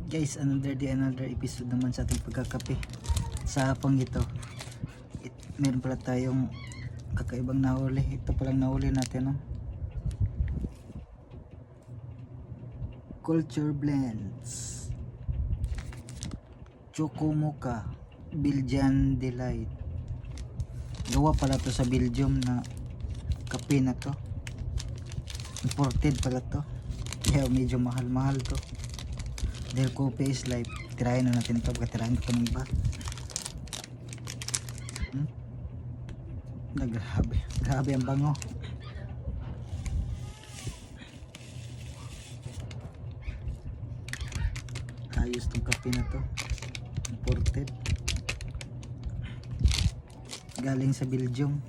Guys, another day, another episode naman sa ating pagkakape. Sa hapong ito, meron pala tayong kakaibang nahuli. Ito palang nahuli natin, no? Culture Blends Choco Mocha Belgian Delight. Gawa pala to sa Belgium na kape na to. Imported pala to, kaya medyo mahal-mahal to. Dahil coffee is life. Tirahin na natin ito. Pagkatirahin ito ng iba. Grabe ang bango. Ayos tong kape na to. Imported. Galing sa Belgium.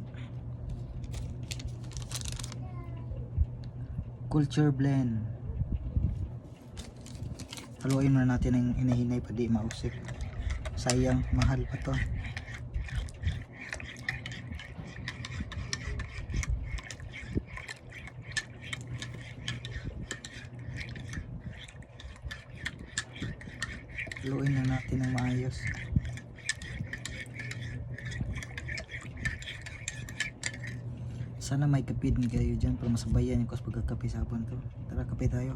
Culture Blend. Haluin muna natin ang hinahinay pa di mausik. Sayang, mahal pa to. Haluin lang natin ng maayos. Sana may kape din kayo dyan para masabayan yung pagkakape sa hapon to. Tara, kape tayo.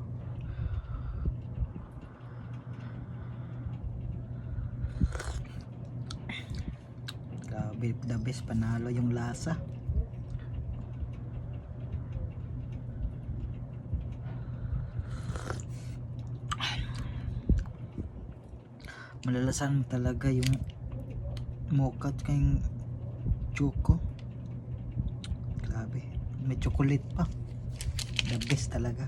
Grabe, the best, panalo yung lasa. Malalasan talaga yung mocha at yung choco. Grabe, may chocolate pa. The best talaga.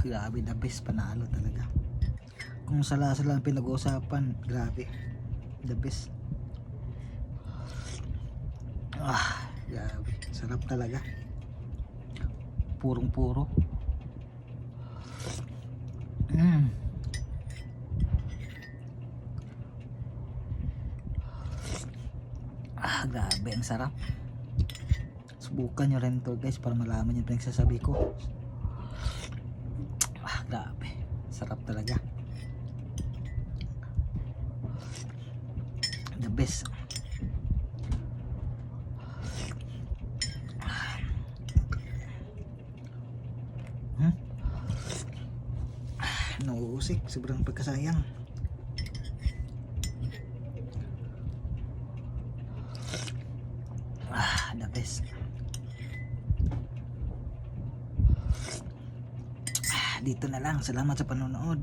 Grabe, the best, panalo talaga. Kung sa lasa lang pinag-uusapan, grabe, the best. Grabe, sarap talaga. Purong puro. Grabe, ang sarap. Subukan nyo rin to guys para malaman yung pinagsasabi ko. Grabe, sarap talaga. The best. Nauusik, sobrang pagkasayang. The best. Dito na lang. Salamat sa panonood.